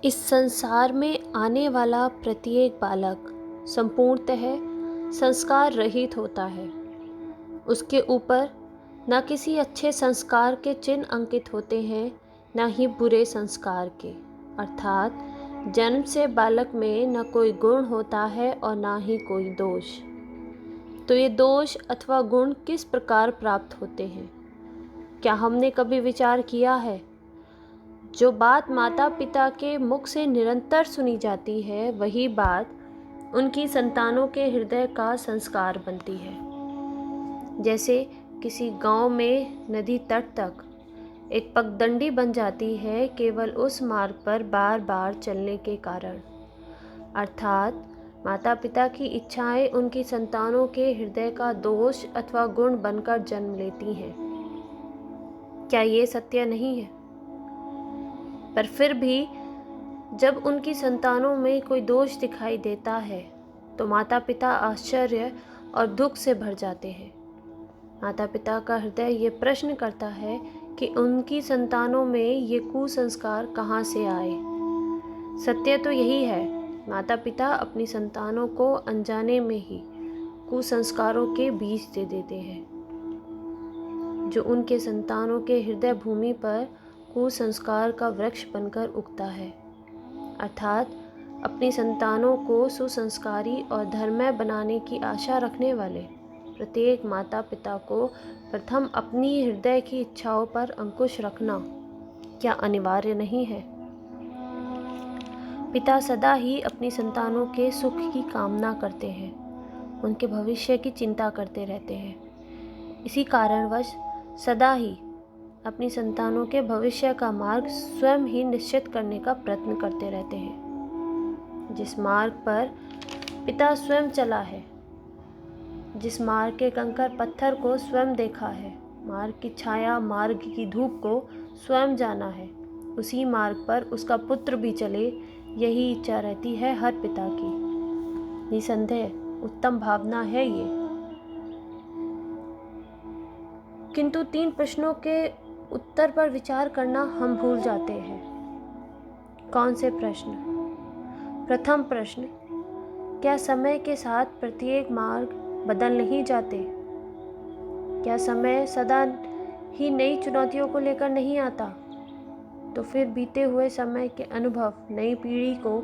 इस संसार में आने वाला प्रत्येक बालक संपूर्णतः संस्कार रहित होता है। उसके ऊपर न किसी अच्छे संस्कार के चिन्ह अंकित होते हैं, न ही बुरे संस्कार के। अर्थात जन्म से बालक में न कोई गुण होता है और न ही कोई दोष। तो ये दोष अथवा गुण किस प्रकार प्राप्त होते हैं? क्या हमने कभी विचार किया है? जो बात माता पिता के मुख से निरंतर सुनी जाती है, वही बात उनकी संतानों के हृदय का संस्कार बनती है। जैसे किसी गांव में नदी तट तक एक पगडंडी बन जाती है केवल उस मार्ग पर बार बार चलने के कारण। अर्थात माता पिता की इच्छाएं उनकी संतानों के हृदय का दोष अथवा गुण बनकर जन्म लेती हैं। क्या ये सत्य नहीं है? पर फिर भी जब उनकी संतानों में कोई दोष दिखाई देता है तो माता पिता आश्चर्य और दुख से भर जाते हैं। माता पिता का हृदय ये प्रश्न करता है कि उनकी संतानों में ये कुसंस्कार कहाँ से आए। सत्य तो यही है, माता पिता अपनी संतानों को अनजाने में ही कुसंस्कारों के बीज दे देते हैं, जो उनके संतानों के हृदय भूमि पर कुसंस्कार का वृक्ष बनकर उगता है। अर्थात अपनी संतानों को सुसंस्कारी और धर्ममय बनाने की आशा रखने वाले प्रत्येक माता पिता को प्रथम अपनी हृदय की इच्छाओं पर अंकुश रखना क्या अनिवार्य नहीं है? पिता सदा ही अपनी संतानों के सुख की कामना करते हैं, उनके भविष्य की चिंता करते रहते हैं। इसी कारणवश सदा ही अपनी संतानों के भविष्य का मार्ग स्वयं ही निश्चित करने का प्रयत्न करते रहते हैं। जिस मार्ग पर पिता स्वयं चला है, जिस मार्ग के कंकड़ पत्थर को स्वयं देखा है, मार्ग की छाया मार्ग की धूप को स्वयं जाना है, उसी मार्ग पर उसका पुत्र भी चले, यही इच्छा रहती है हर पिता की। निसंदेह उत्तम भावना है ये। किंतु 3 प्रश्नों के उत्तर पर विचार करना हम भूल जाते हैं। कौन से प्रश्न? प्रथम प्रश्न, क्या समय के साथ प्रत्येक मार्ग बदल नहीं जाते? क्या समय सदा ही नई चुनौतियों को लेकर नहीं आता? तो फिर बीते हुए समय के अनुभव नई पीढ़ी को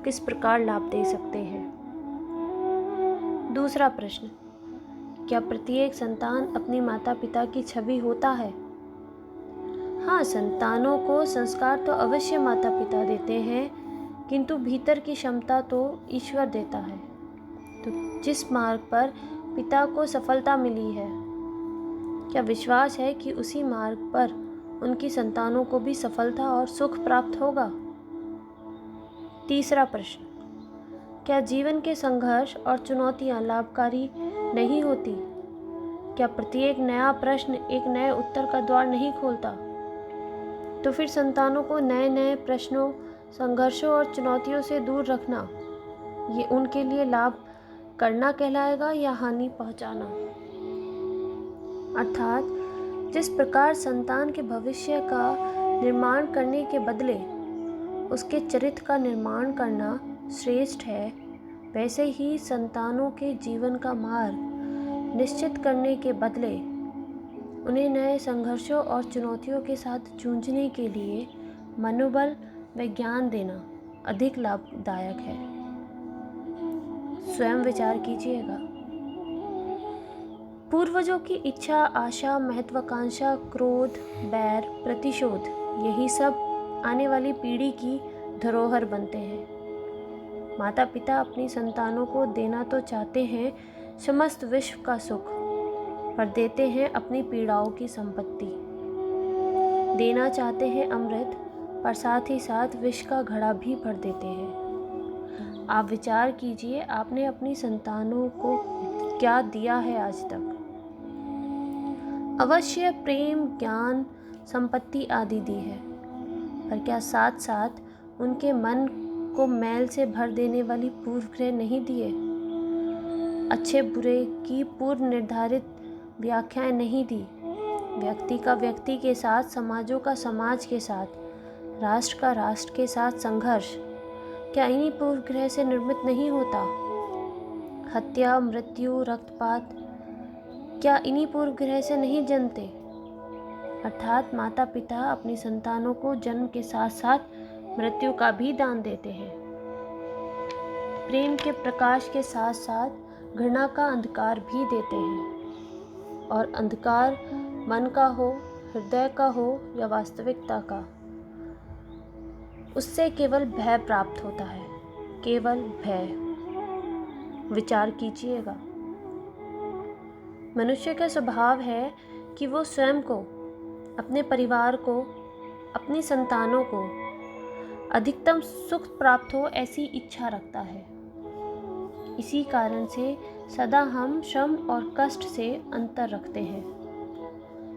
किस प्रकार लाभ दे सकते हैं? दूसरा प्रश्न, क्या प्रत्येक संतान अपनी माता पिता की छवि होता है? हाँ, संतानों को संस्कार तो अवश्य माता पिता देते हैं, किंतु भीतर की क्षमता तो ईश्वर देता है। तो जिस मार्ग पर पिता को सफलता मिली है, क्या विश्वास है कि उसी मार्ग पर उनकी संतानों को भी सफलता और सुख प्राप्त होगा? तीसरा प्रश्न, क्या जीवन के संघर्ष और चुनौतियाँ लाभकारी नहीं होती? क्या प्रत्येक नया प्रश्न एक नए उत्तर का द्वार नहीं खोलता? तो फिर संतानों को नए नए प्रश्नों, संघर्षों और चुनौतियों से दूर रखना, ये उनके लिए लाभ करना कहलाएगा या हानि पहुंचाना? अर्थात जिस प्रकार संतान के भविष्य का निर्माण करने के बदले उसके चरित्र का निर्माण करना श्रेष्ठ है, वैसे ही संतानों के जीवन का मार्ग निश्चित करने के बदले उन्हें नए संघर्षों और चुनौतियों के साथ जूझने के लिए मनोबल व ज्ञान देना अधिक लाभदायक है। स्वयं विचार कीजिएगा। पूर्वजों की इच्छा, आशा, महत्वाकांक्षा, क्रोध, बैर, प्रतिशोध, यही सब आने वाली पीढ़ी की धरोहर बनते हैं। माता पिता अपनी संतानों को देना तो चाहते हैं समस्त विश्व का सुख, पर देते हैं अपनी पीड़ाओं की संपत्ति। देना चाहते हैं अमृत, पर साथ ही साथ विष का घड़ा भी भर देते हैं। आप विचार कीजिए, आपने अपनी संतानों को क्या दिया है आज तक? अवश्य प्रेम, ज्ञान, संपत्ति आदि दी है, पर क्या साथ साथ उनके मन को मैल से भर देने वाली पूर्वग्रह नहीं दिए? अच्छे बुरे की पूर्व निर्धारित व्याख्याएं नहीं दी? व्यक्ति का व्यक्ति के साथ, समाजों का समाज के साथ राष्ट्र का राष्ट्र के साथ संघर्ष क्या इन्हीं पूर्वग्रह से निर्मित नहीं होता? हत्या, मृत्यु, रक्तपात क्या इन्हीं पूर्वग्रह से नहीं जन्मते? अर्थात माता पिता अपनी संतानों को जन्म के साथ साथ मृत्यु का भी दान देते हैं। प्रेम के प्रकाश के साथ साथ घृणा का अंधकार भी देते हैं, और अंधकार मन का हो, हृदय का हो या वास्तविकता का, उससे केवल भय प्राप्त होता है, केवल भय। विचार कीजिएगा, मनुष्य का स्वभाव है कि वो स्वयं को, अपने परिवार को, अपनी संतानों को अधिकतम सुख प्राप्त हो ऐसी इच्छा रखता है। इसी कारण से सदा हम श्रम और कष्ट से अंतर रखते हैं,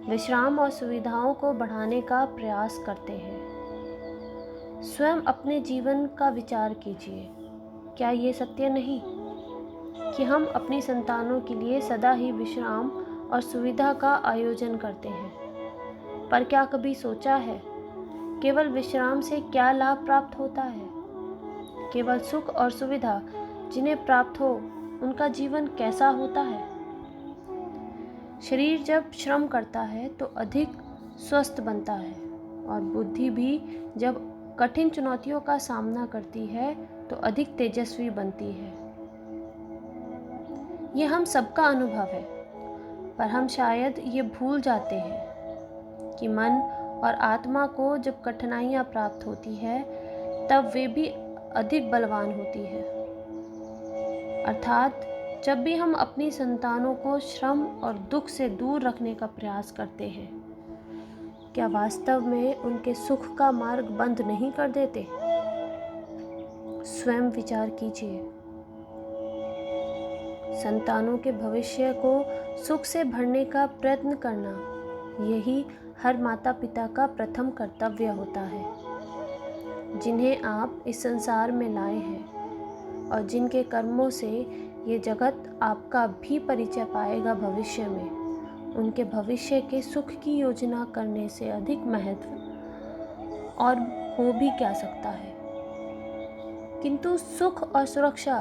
विश्राम और सुविधाओं को बढ़ाने का प्रयास करते हैं। स्वयं अपने जीवन का विचार कीजिए, क्या ये सत्य नहीं कि हम अपनी संतानों के लिए सदा ही विश्राम और सुविधा का आयोजन करते हैं? पर क्या कभी सोचा है केवल विश्राम से क्या लाभ प्राप्त होता है? केवल सुख और सुविधा जिन्हें प्राप्त हो उनका जीवन कैसा होता है? शरीर जब श्रम करता है तो अधिक स्वस्थ बनता है, और बुद्धि भी जब कठिन चुनौतियों का सामना करती है तो अधिक तेजस्वी बनती है। ये हम सबका अनुभव है, पर हम शायद ये भूल जाते हैं कि मन और आत्मा को जब कठिनाइयाँ प्राप्त होती है तब वे भी अधिक बलवान होती है। अर्थात जब भी हम अपनी संतानों को श्रम और दुख से दूर रखने का प्रयास करते हैं, क्या वास्तव में उनके सुख का मार्ग बंद नहीं कर देते? स्वयं विचार कीजिए। संतानों के भविष्य को सुख से भरने का प्रयत्न करना, यही हर माता पिता का प्रथम कर्तव्य होता है, जिन्हें आप इस संसार में लाए हैं और जिनके कर्मों से ये जगत आपका भी परिचय पाएगा भविष्य में। उनके भविष्य के सुख की योजना करने से अधिक महत्व और हो भी क्या सकता है? किंतु सुख और सुरक्षा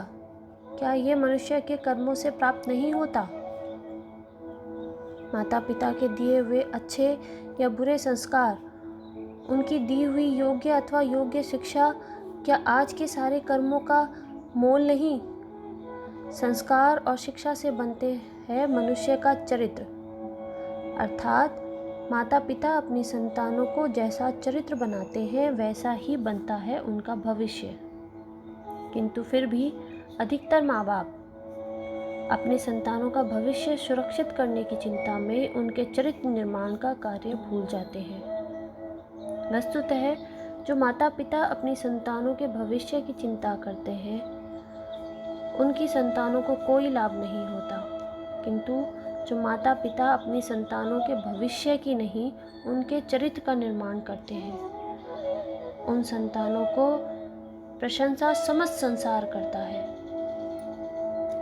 क्या ये मनुष्य के कर्मों से प्राप्त नहीं होता? माता पिता के दिए हुए अच्छे या बुरे संस्कार, उनकी दी हुई योग्य अथवा योग्य शिक्षा क्या आज के सारे कर्मों का मोल नहीं? संस्कार और शिक्षा से बनते हैं मनुष्य का चरित्र। अर्थात माता पिता अपनी संतानों को जैसा चरित्र बनाते हैं वैसा ही बनता है उनका भविष्य। किंतु फिर भी अधिकतर माँ बाप अपने संतानों का भविष्य सुरक्षित करने की चिंता में उनके चरित्र निर्माण का कार्य भूल जाते हैं। वस्तुतः जो माता पिता अपनी संतानों के भविष्य की चिंता करते हैं उनकी संतानों को कोई लाभ नहीं होता, किंतु जो माता पिता अपनी संतानों के भविष्य की नहीं उनके चरित्र का निर्माण करते हैं, उन संतानों को प्रशंसा समस्त संसार करता है।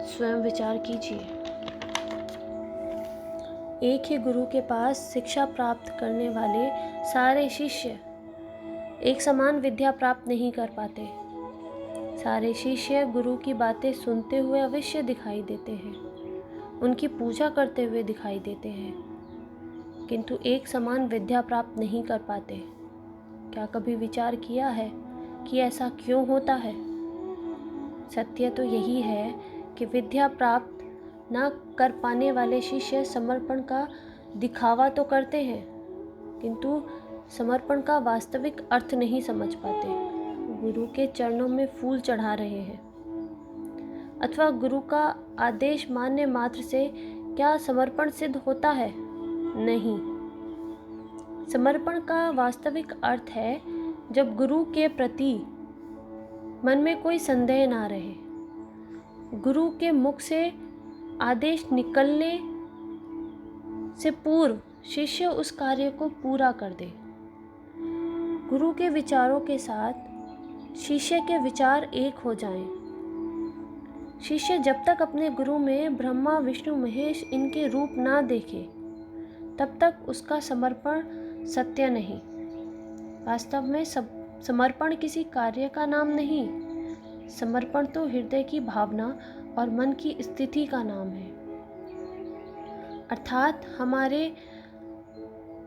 स्वयं विचार कीजिए। एक ही गुरु के पास शिक्षा प्राप्त करने वाले सारे शिष्य एक समान विद्या प्राप्त नहीं कर पाते। सारे शिष्य गुरु की बातें सुनते हुए अवश्य दिखाई देते हैं, उनकी पूजा करते हुए दिखाई देते हैं, किंतु एक समान विद्या प्राप्त नहीं कर पाते। क्या कभी विचार किया है कि ऐसा क्यों होता है? सत्य तो यही है कि विद्या प्राप्त न कर पाने वाले शिष्य समर्पण का दिखावा तो करते हैं, किंतु समर्पण का वास्तविक अर्थ नहीं समझ पाते। गुरु के चरणों में फूल चढ़ा रहे हैं अथवा गुरु का आदेश मानने मात्र से क्या समर्पण सिद्ध होता है? नहीं। समर्पण का वास्तविक अर्थ है जब गुरु के प्रति मन में कोई संदेह ना रहे, गुरु के मुख से आदेश निकलने से पूर्व शिष्य उस कार्य को पूरा कर दे। गुरु के विचारों के साथ शिष्य के विचार एक हो जाएं। शिष्य जब तक अपने गुरु में ब्रह्मा विष्णु महेश इनके रूप ना देखे तब तक उसका समर्पण सत्य नहीं। वास्तव में समर्पण किसी कार्य का नाम नहीं, समर्पण तो हृदय की भावना और मन की स्थिति का नाम है। अर्थात हमारे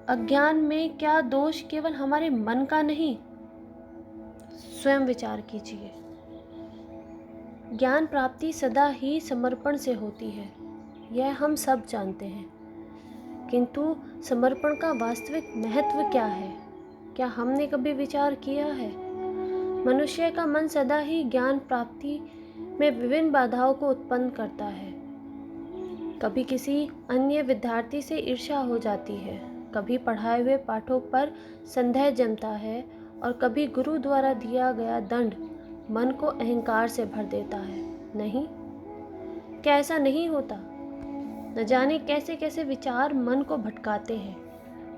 अज्ञान में क्या दोष केवल हमारे मन का नहीं, स्वयं विचार कीजिए। ज्ञान प्राप्ति सदा ही समर्पण से होती है, यह हम सब जानते हैं, किंतु समर्पण का वास्तविक महत्व क्या है, क्या हमने कभी विचार किया है? मनुष्य का मन सदा ही ज्ञान प्राप्ति में विभिन्न बाधाओं को उत्पन्न करता है। कभी किसी अन्य विद्यार्थी से ईर्ष्या हो जाती है, कभी पढ़ाए हुए पाठों पर संदेह जमता है और कभी गुरु द्वारा दिया गया दंड मन को अहंकार से भर देता है। नहीं, क्या ऐसा नहीं होता? न जाने कैसे कैसे विचार मन को भटकाते हैं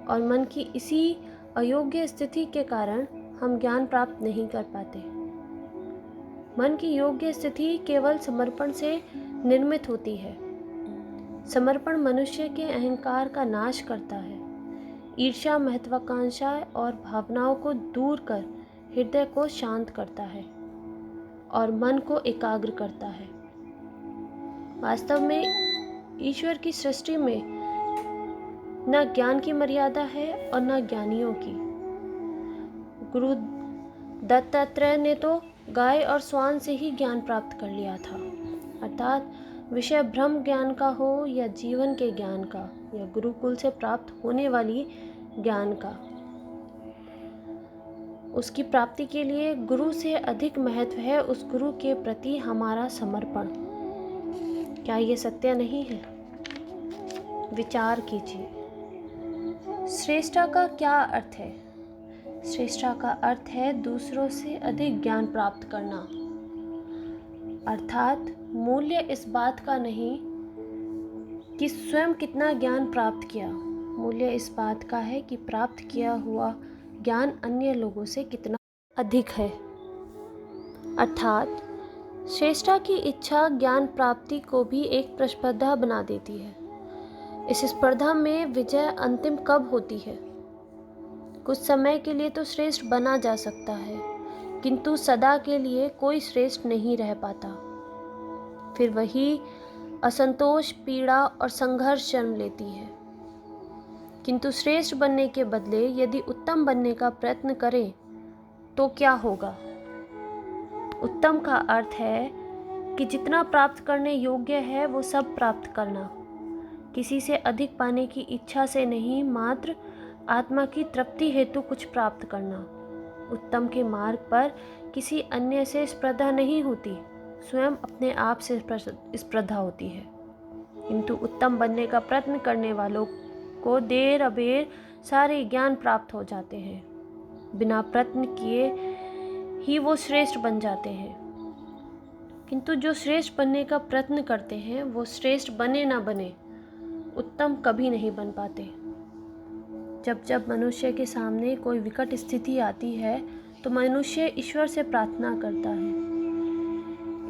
और मन की इसी अयोग्य स्थिति के कारण हम ज्ञान प्राप्त नहीं कर पाते। मन की योग्य स्थिति केवल समर्पण से निर्मित होती है। समर्पण मनुष्य के अहंकार का नाश करता है, ईर्ष्या, महत्वाकांक्षा और भावनाओं को दूर कर हृदय को शांत करता है और मन को एकाग्र करता है। वास्तव में ईश्वर की सृष्टि में न ज्ञान की मर्यादा है और न ज्ञानियों की। गुरु दत्तात्रेय ने तो गाय और स्वान से ही ज्ञान प्राप्त कर लिया था, अर्थात विषय ब्रह्म ज्ञान का हो या जीवन के ज्ञान का या गुरुकुल से प्राप्त होने वाली ज्ञान का, उसकी प्राप्ति के लिए गुरु से अधिक महत्व है उस गुरु के प्रति हमारा समर्पण। क्या ये सत्य नहीं है? विचार कीजिए। श्रेष्ठता का क्या अर्थ है? श्रेष्ठता का अर्थ है दूसरों से अधिक ज्ञान प्राप्त करना, अर्थात मूल्य इस बात का नहीं कि स्वयं कितना ज्ञान प्राप्त किया, मूल्य इस बात का है कि प्राप्त किया हुआ ज्ञान अन्य लोगों से कितना अधिक है। अर्थात श्रेष्ठता की इच्छा ज्ञान प्राप्ति को भी एक प्रतिस्पर्धा बना देती है। इस स्पर्धा में विजय अंतिम कब होती है? कुछ समय के लिए तो श्रेष्ठ बना जा सकता है, किंतु सदा के लिए कोई श्रेष्ठ नहीं रह पाता। फिर वही असंतोष, पीड़ा और संघर्ष जन्म लेती है। किंतु श्रेष्ठ बनने के बदले यदि उत्तम बनने का प्रयत्न करें तो क्या होगा? उत्तम का अर्थ है कि जितना प्राप्त करने योग्य है वो सब प्राप्त करना, किसी से अधिक पाने की इच्छा से नहीं, मात्र आत्मा की तृप्ति हेतु कुछ प्राप्त करना। उत्तम के मार्ग पर किसी अन्य से स्पर्धा नहीं होती, स्वयं अपने आप से स्पर्धा होती है। किंतु उत्तम बनने का प्रयत्न करने वालों को देर अबेर सारे ज्ञान प्राप्त हो जाते हैं, बिना प्रयत्न किए ही वो श्रेष्ठ बन जाते हैं। किंतु जो श्रेष्ठ बनने का प्रयत्न करते हैं वो श्रेष्ठ बने ना बने उत्तम कभी नहीं बन पाते। जब जब मनुष्य के सामने कोई विकट स्थिति आती है तो मनुष्य ईश्वर से प्रार्थना करता है,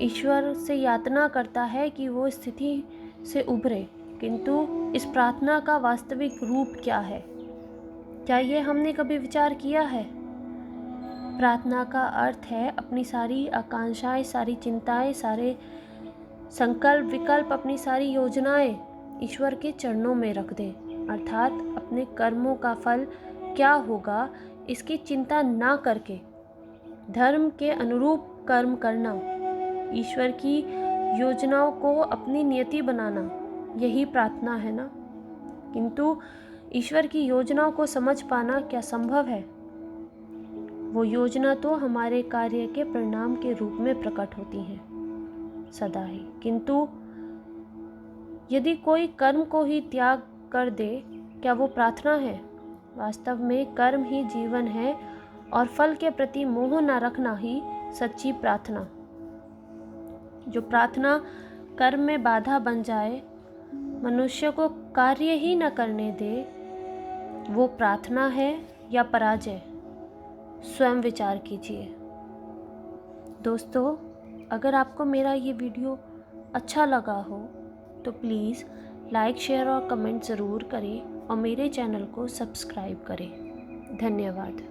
ईश्वर से यातना करता है कि वो स्थिति से उभरे। किंतु इस प्रार्थना का वास्तविक रूप क्या है? क्या ये हमने कभी विचार किया है? प्रार्थना का अर्थ है अपनी सारी आकांक्षाएं, सारी चिंताएं, सारे संकल्प विकल्प, अपनी सारी योजनाएं ईश्वर के चरणों में रख दें, अर्थात अपने कर्मों का फल क्या होगा इसकी चिंता ना करके धर्म के अनुरूप कर्म करना, ईश्वर की योजनाओं को अपनी नियति बनाना, यही प्रार्थना है ना। किंतु ईश्वर की योजनाओं को समझ पाना क्या संभव है? वो योजना तो हमारे कार्य के परिणाम के रूप में प्रकट होती है सदा ही। किंतु यदि कोई कर्म को ही त्याग कर दे, क्या वो प्रार्थना है? वास्तव में कर्म ही जीवन है और फल के प्रति मोह न रखना ही सच्ची प्रार्थना। जो प्रार्थना कर्म में बाधा बन जाए, मनुष्य को कार्य ही न करने दे, वो प्रार्थना है या पराजय? स्वयं विचार कीजिए। दोस्तों, अगर आपको मेरा ये वीडियो अच्छा लगा हो तो प्लीज़ लाइक, शेयर और कमेंट ज़रूर करें और मेरे चैनल को सब्सक्राइब करें। धन्यवाद।